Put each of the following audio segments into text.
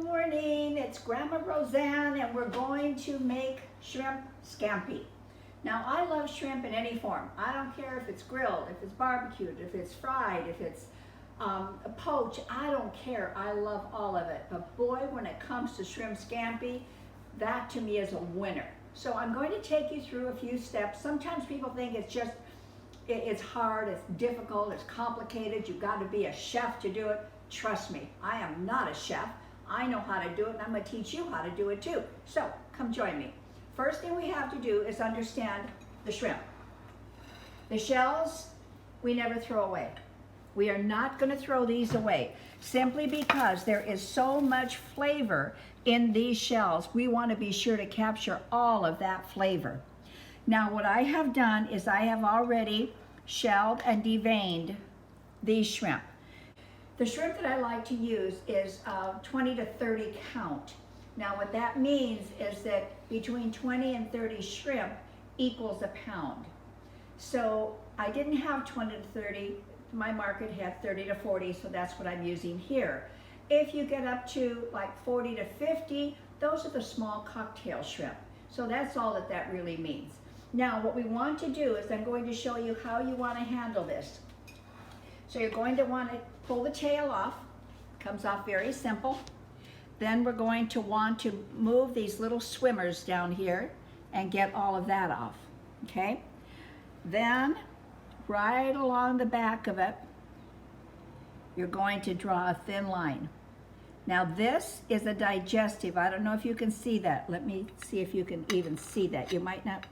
morning, it's Grandma Roseanne and we're going to make shrimp scampi. Now I love shrimp in any form. I don't care if it's grilled, if it's barbecued, if it's fried, if it's poached, I don't care. I love all of it. But boy, when it comes to shrimp scampi, that to me is a winner. So I'm going to take you through a few steps. Sometimes people think it's hard, it's difficult, it's complicated, you've got to be a chef to do it. Trust me, I am not a chef. I know how to do it and I'm going to teach you how to do it too. So come join me. First thing we have to do is understand the shrimp. The shells, we never throw away. We are not going to throw these away simply because there is so much flavor in these shells. We want to be sure to capture all of that flavor. Now what I have done is I have already shelled and deveined these shrimp. The shrimp that I like to use is 20 to 30 count. Now what that means is that between 20 and 30 shrimp equals a pound. So I didn't have 20 to 30, my market had 30 to 40, so that's what I'm using here. If you get up to like 40 to 50, those are the small cocktail shrimp. So that's all that really means. Now what we want to do is I'm going to show you how you want to handle this. So you're going to want to pull the tail off. Comes off very simple. Then we're going to want to move these little swimmers down here and get all of that off, okay? Then right along the back of it, you're going to draw a thin line. Now this is a digestive. I don't know if you can see that. Let me see if you can even see that. You might not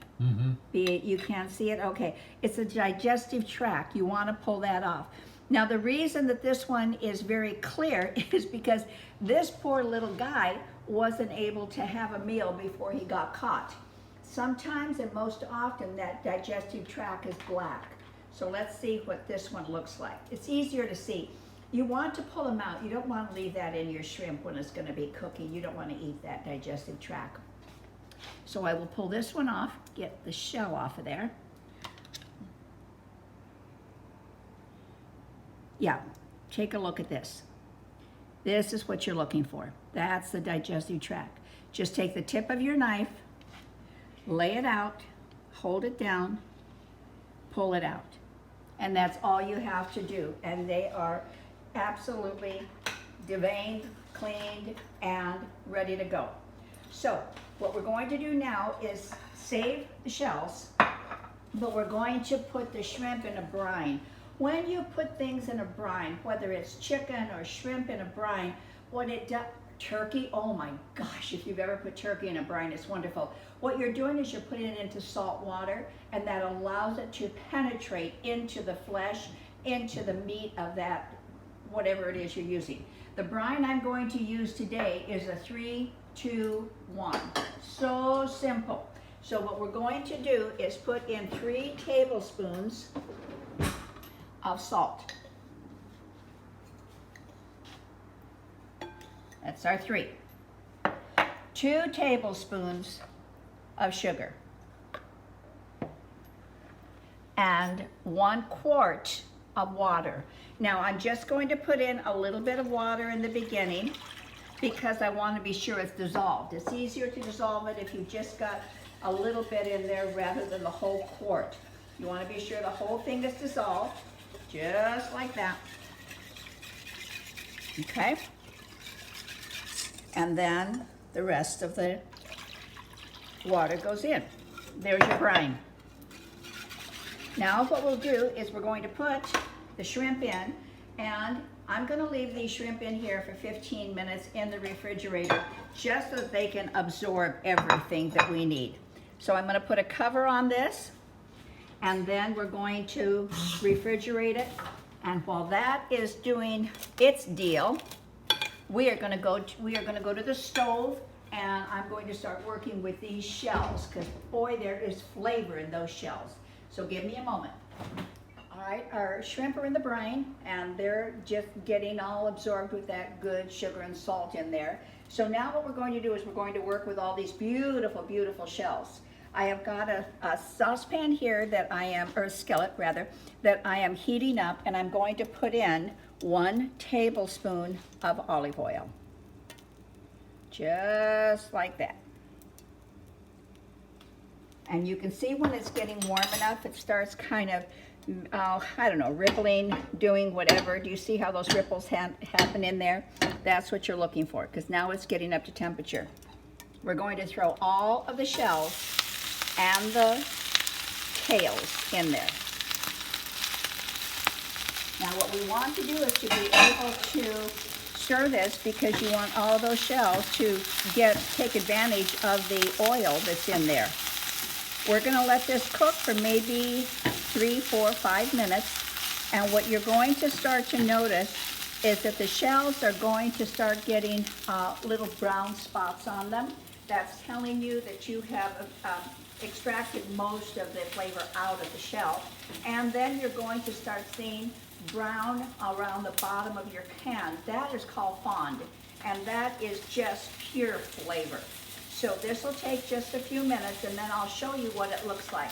you can't see it? Okay. It's a digestive tract. You want to pull that off. Now the reason that this one is very clear is because this poor little guy wasn't able to have a meal before he got caught. Sometimes and most often that digestive tract is black. So let's see what this one looks like. It's easier to see. You want to pull them out. You don't want to leave that in your shrimp when it's going to be cooking. You don't want to eat that digestive tract. So I will pull this one off, get the shell off of there. Yeah, take a look at this. This is what you're looking for. That's the digestive tract. Just take the tip of your knife, lay it out, hold it down, pull it out. And that's all you have to do. And they are absolutely deveined, cleaned, and ready to go. So what we're going to do now is save the shells, but we're going to put the shrimp in a brine. When you put things in a brine, whether it's chicken or shrimp in a brine, what it does, turkey, oh my gosh, if you've ever put turkey in a brine, it's wonderful. What you're doing is you're putting it into salt water, and that allows it to penetrate into the flesh, into the meat of that, whatever it is you're using. The brine I'm going to use today is a 3, 2, 1. So simple. So what we're going to do is put in 3 tablespoons of salt. That's our 3. 2 tablespoons of sugar. And 1 quart of water. Now I'm just going to put in a little bit of water in the beginning because I want to be sure it's dissolved. It's easier to dissolve it if you've just got a little bit in there rather than the whole quart. You want to be sure the whole thing is dissolved, just like that. Okay? And then the rest of the water goes in. There's your brine. Now what we'll do is we're going to put the shrimp in, and I'm going to leave these shrimp in here for 15 minutes in the refrigerator just so that they can absorb everything that we need. So I'm going to put a cover on this, and then we're going to refrigerate it. And while that is doing its deal, we are going to go to the stove, and I'm going to start working with these shells because boy, there is flavor in those shells. So give me a moment. All right, our shrimp are in the brine and they're just getting all absorbed with that good sugar and salt in there. So now what we're going to do is we're going to work with all these beautiful, beautiful shells. I have got a saucepan here that I am, or a skillet rather, that I am heating up, and I'm going to put in 1 tablespoon of olive oil. just like that. And you can see when it's getting warm enough, it starts kind of, I don't know, rippling, doing whatever. Do you see how those ripples happen in there? That's what you're looking for, because now it's getting up to temperature. We're going to throw all of the shells and the tails in there. Now what we want to do is to be able to stir this, because you want all those shells to take advantage of the oil that's in there. We're going to let this cook for maybe 3, 4, 5 minutes. And what you're going to start to notice is that the shells are going to start getting little brown spots on them. That's telling you that you have extracted most of the flavor out of the shell. And then you're going to start seeing brown around the bottom of your pan. That is called fond, and that is just pure flavor. So this will take just a few minutes, and then I'll show you what it looks like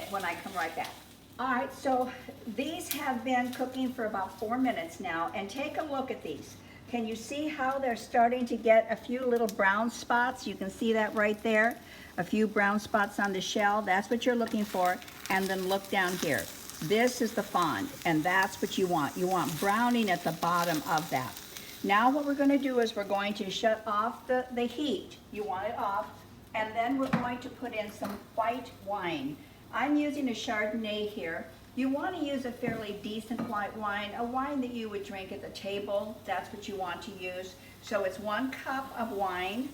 when I come right back. All right, so these have been cooking for about 4 minutes now, and take a look at these. Can you see how they're starting to get a few little brown spots? You can see that right there, a few brown spots on the shell. That's what you're looking for. And then look down here. This is the fond, and that's what you want. You want browning at the bottom of that. Now what we're going to do is we're going to shut off the heat. You want it off. And then we're going to put in some white wine. I'm using a Chardonnay here. You want to use a fairly decent white wine, a wine that you would drink at the table. That's what you want to use. So it's 1 cup of wine.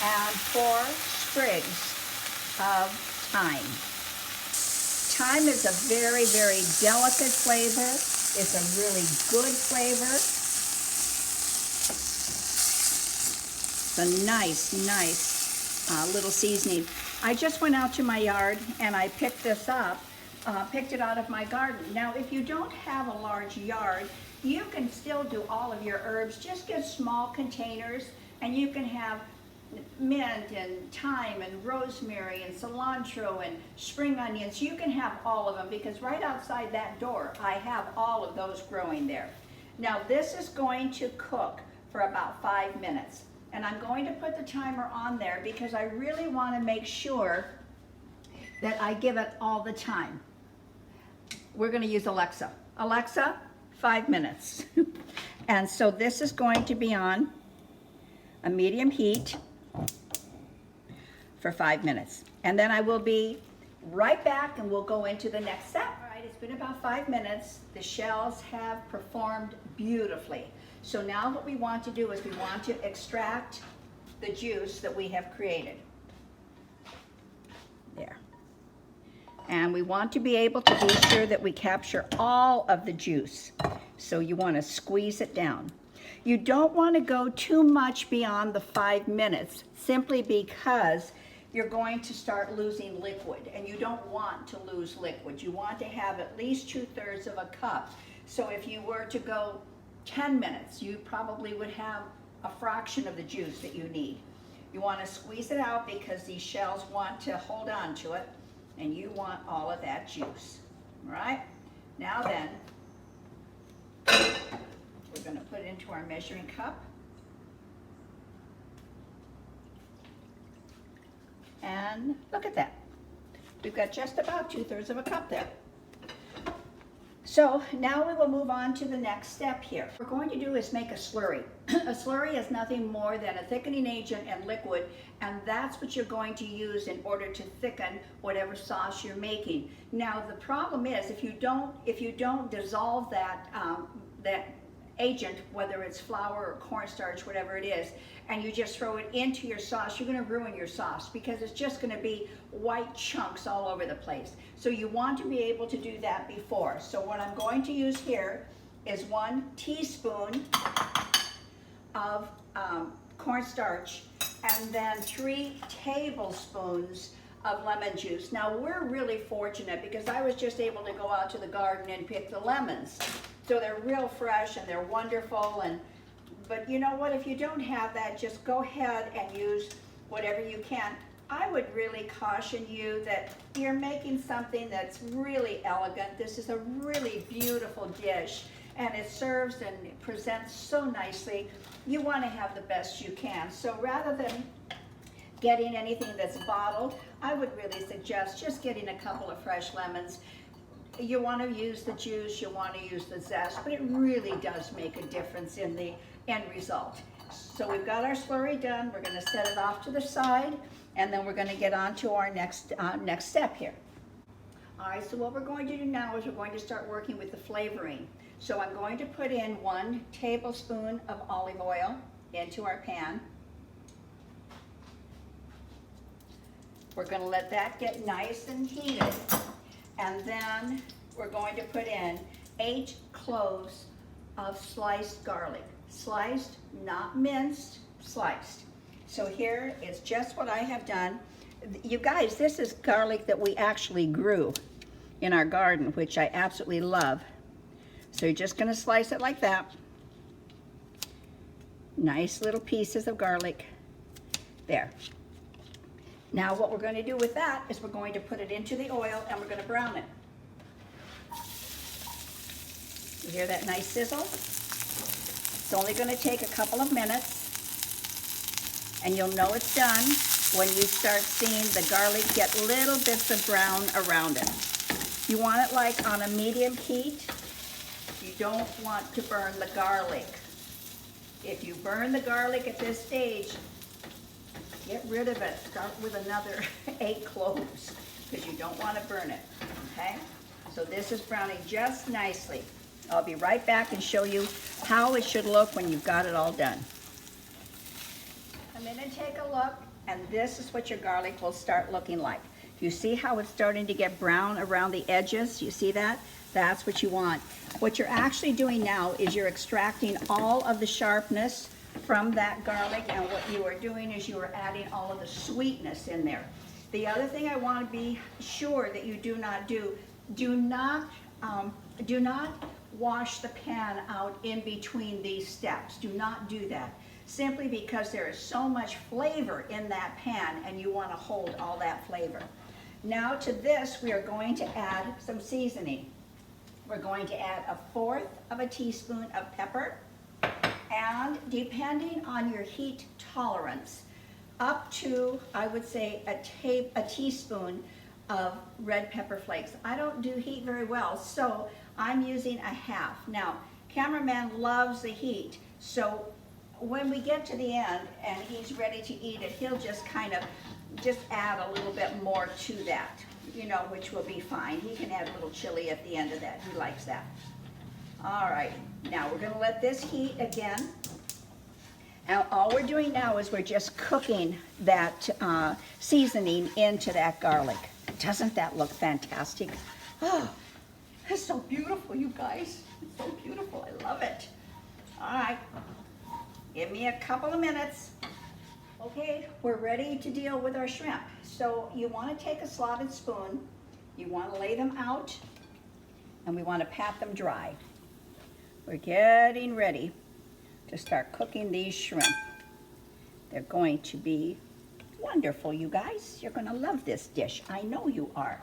And 4 sprigs of thyme. Thyme is a very, very delicate flavor. It's a really good flavor. It's a nice little seasoning. I just went out to my yard and I picked this up, picked it out of my garden. Now, if you don't have a large yard, you can still do all of your herbs. Just get small containers, and you can have mint and thyme and rosemary and cilantro and spring onions. You can have all of them, because right outside that door I have all of those growing there. Now this is going to cook for about 5 minutes, and I'm going to put the timer on there because I really want to make sure that I give it all the time. We're going to use Alexa. Alexa, 5 minutes. And so this is going to be on a medium heat for 5 minutes. And then I will be right back and we'll go into the next step. All right, it's been about 5 minutes. The shells have performed beautifully. So now what we want to do is we want to extract the juice that we have created. There. And we want to be able to be sure that we capture all of the juice. So you want to squeeze it down. You don't want to go too much beyond the 5 minutes, simply because you're going to start losing liquid, and you don't want to lose liquid. You want to have at least 2/3 of a cup. So if you were to go 10 minutes, you probably would have a fraction of the juice that you need. You want to squeeze it out because these shells want to hold on to it, and you want all of that juice. All right? Now then, we're going to put it into our measuring cup. And look at that. We've got just about 2/3 of a cup there. So now we will move on to the next step here. What we're going to do is make a slurry. A slurry is nothing more than a thickening agent and liquid, and that's what you're going to use in order to thicken whatever sauce you're making. Now the problem is, if you don't dissolve that agent, whether it's flour or cornstarch, whatever it is, and you just throw it into your sauce, you're going to ruin your sauce, because it's just going to be white chunks all over the place. So you want to be able to do that before. So what I'm going to use here is 1 teaspoon of cornstarch, and then 3 tablespoons of lemon juice. Now we're really fortunate because I was just able to go out to the garden and pick the lemons. So they're real fresh and they're wonderful, and But you know what, if you don't have that, just go ahead and use whatever you can. I would really caution you that you're making something that's really elegant. This is a really beautiful dish, and it serves and it presents so nicely. You want to have the best you can. So rather than getting anything that's bottled, I would really suggest just getting a couple of fresh lemons. You want to use the juice, you want to use the zest, but it really does make a difference in the end result. So we've got our slurry done. We're going to set it off to the side, and then we're going to get on to our next step here. All right, so what we're going to do now is we're going to start working with the flavoring. So I'm going to put in 1 tablespoon of olive oil into our pan. We're going to let that get nice and heated, and then we're going to put in 8 cloves of sliced garlic. Sliced, not minced, sliced. So here is just what I have done. You guys, this is garlic that we actually grew in our garden, which I absolutely love. So you're just going to slice it like that. Nice little pieces of garlic. There. Now what we're going to do with that is we're going to put it into the oil and we're going to brown it. You hear that nice sizzle? It's only going to take a couple of minutes, and you'll know it's done when you start seeing the garlic get little bits of brown around it. You want it like on a medium heat. You don't want to burn the garlic. If you burn the garlic at this stage, get rid of it. Start with another 8 cloves because you don't want to burn it, okay? So this is browning just nicely. I'll be right back and show you how it should look when you've got it all done. Come in and take a look, and this is what your garlic will start looking like. You see how it's starting to get brown around the edges? You see that? That's what you want. What you're actually doing now is you're extracting all of the sharpness from that garlic, and what you are doing is you are adding all of the sweetness in there. The other thing I want to be sure that you do not do not wash the pan out in between these steps. Do not do that, simply because there is so much flavor in that pan and you want to hold all that flavor. Now to this we are going to add some seasoning. We're going to add 1/4 of a teaspoon of pepper, and depending on your heat tolerance, up to, I would say, a teaspoon of red pepper flakes. I don't do heat very well, so I'm using 1/2. Now, cameraman loves the heat, so when we get to the end and he's ready to eat it, he'll just kind of add a little bit more to that, you know, which will be fine. He can add a little chili at the end of that. He likes that. All right, now we're going to let this heat again. Now, all we're doing now is we're just cooking that seasoning into that garlic. Doesn't that look fantastic? Oh, it's so beautiful, you guys. It's so beautiful. I love it. All right, give me a couple of minutes. Okay, we're ready to deal with our shrimp. So you want to take a slotted spoon, you want to lay them out, and we want to pat them dry. We're getting ready to start cooking these shrimp. They're going to be wonderful, you guys. You're going to love this dish. I know you are.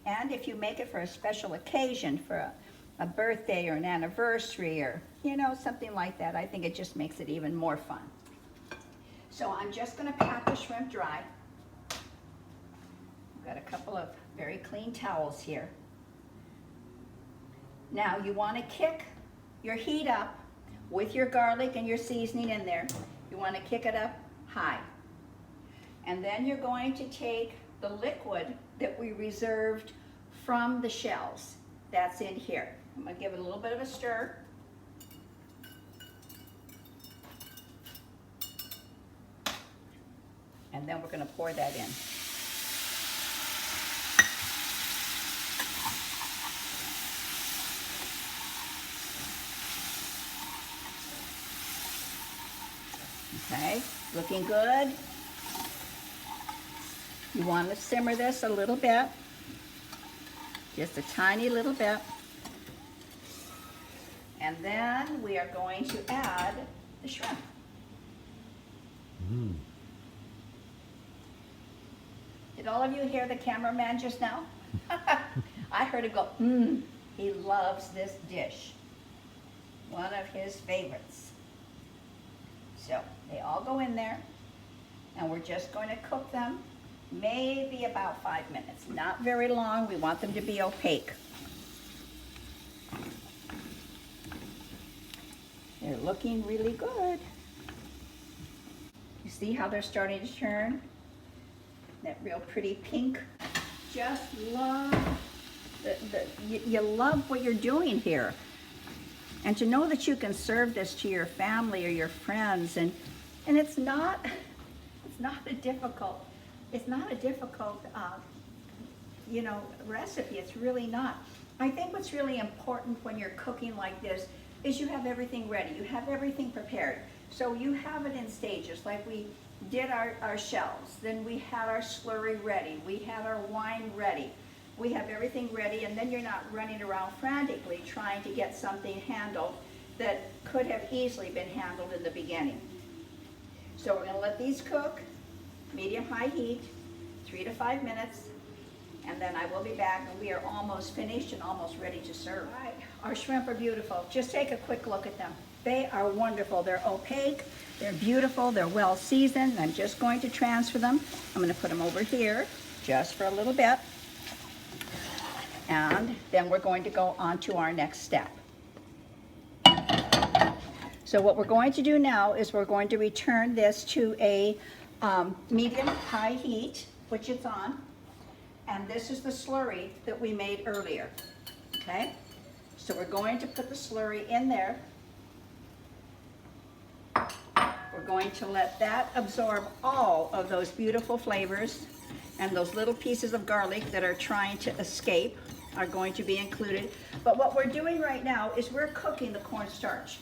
And if you make it for a special occasion, for a birthday or an anniversary or, you know, something like that, I think it just makes it even more fun. So I'm just going to pat the shrimp dry. I've got a couple of very clean towels here. Now you want to kick your heat up with your garlic and your seasoning in there. You want to kick it up high. And then you're going to take the liquid that we reserved from the shells. That's in here. I'm going to give it a little bit of a stir. And then we're going to pour that in. Okay, looking good. You want to simmer this a little bit, just a tiny little bit. And then we are going to add the shrimp. Mm. Did all of you hear the cameraman just now? I heard it go, mmm. He loves this dish. One of his favorites. So they all go in there, and we're just going to cook them maybe about 5 minutes. Not very long. We want them to be opaque. They're looking really good. You see how they're starting to turn? That real pretty pink. Just love, you love what you're doing here. And to know that you can serve this to your family or your friends, and it's not a difficult, recipe. It's really not. I think what's really important when you're cooking like this is you have everything ready. You have everything prepared. So you have it in stages, like we did our shells, then we had our slurry ready, we had our wine ready. We have everything ready, and then you're not running around frantically trying to get something handled that could have easily been handled in the beginning. So we're gonna let these cook, medium-high heat, 3 to 5 minutes, and then I will be back, and we are almost finished and almost ready to serve. All right, our shrimp are beautiful. Just take a quick look at them. They are wonderful. They're opaque, they're beautiful, they're well seasoned. I'm just going to transfer them. I'm gonna put them over here just for a little bit. And then we're going to go on to our next step. So what we're going to do now is we're going to return this to a medium-high heat, which it's on. And this is the slurry that we made earlier, okay? So we're going to put the slurry in there. We're going to let that absorb all of those beautiful flavors, and those little pieces of garlic that are trying to escape are going to be included. But what we're doing right now is we're cooking the cornstarch.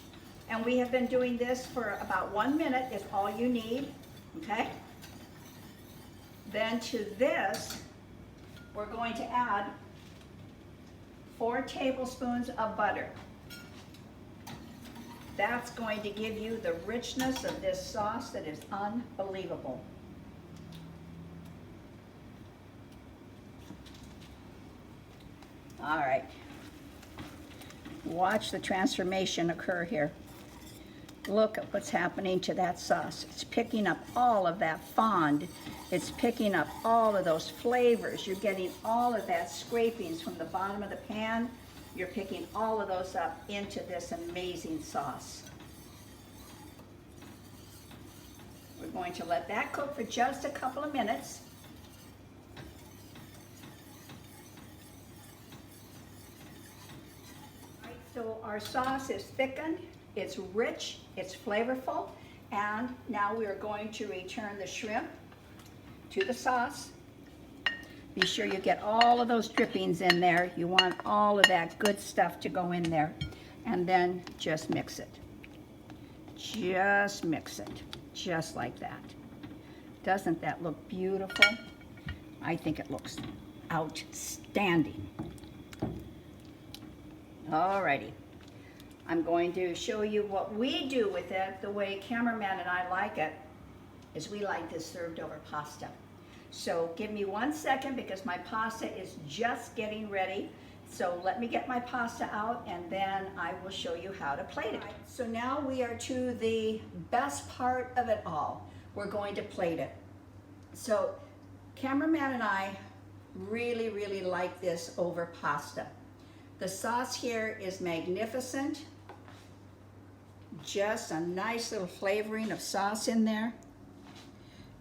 And we have been doing this for about 1 minute is all you need, okay? Then to this, we're going to add 4 tablespoons of butter. That's going to give you the richness of this sauce that is unbelievable. All right, watch the transformation occur here. Look at what's happening to that sauce. It's picking up all of that fond. It's picking up all of those flavors. You're getting all of that scrapings from the bottom of the pan. You're picking all of those up into this amazing sauce. We're going to let that cook for just a couple of minutes. So our sauce is thickened, it's rich, it's flavorful, and now we are going to return the shrimp to the sauce. Be sure you get all of those drippings in there. You want all of that good stuff to go in there. And then just mix it. Just mix it, just like that. Doesn't that look beautiful? I think it looks outstanding. Alrighty, I'm going to show you what we do with it. The way cameraman and I like it is we like this served over pasta. So give me 1 second because my pasta is just getting ready. So let me get my pasta out and then I will show you how to plate it. So now we are to the best part of it all. We're going to plate it. So cameraman and I really, really like this over pasta. The sauce here is magnificent. Just a nice little flavoring of sauce in there.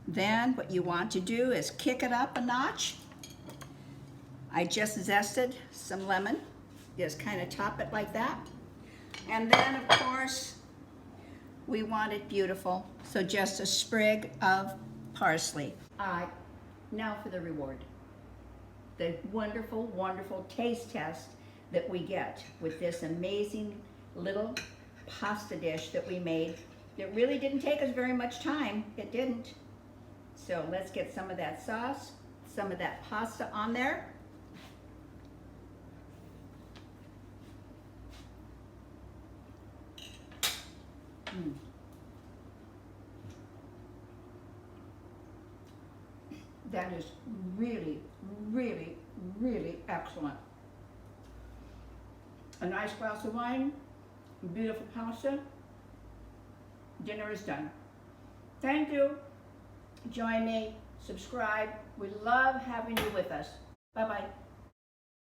Then what you want to do is kick it up a notch. I just zested some lemon. Just kind of top it like that. And then of course, we want it beautiful. So just a sprig of parsley. Now for the reward. The wonderful, wonderful taste test that we get with this amazing little pasta dish that we made. It really didn't take us very much time. It didn't. So let's get some of that sauce, some of that pasta on there. that is really, really, really excellent. A nice glass of wine, beautiful pasta, dinner is done. Thank you. Join me, subscribe. We love having you with us. Bye-bye.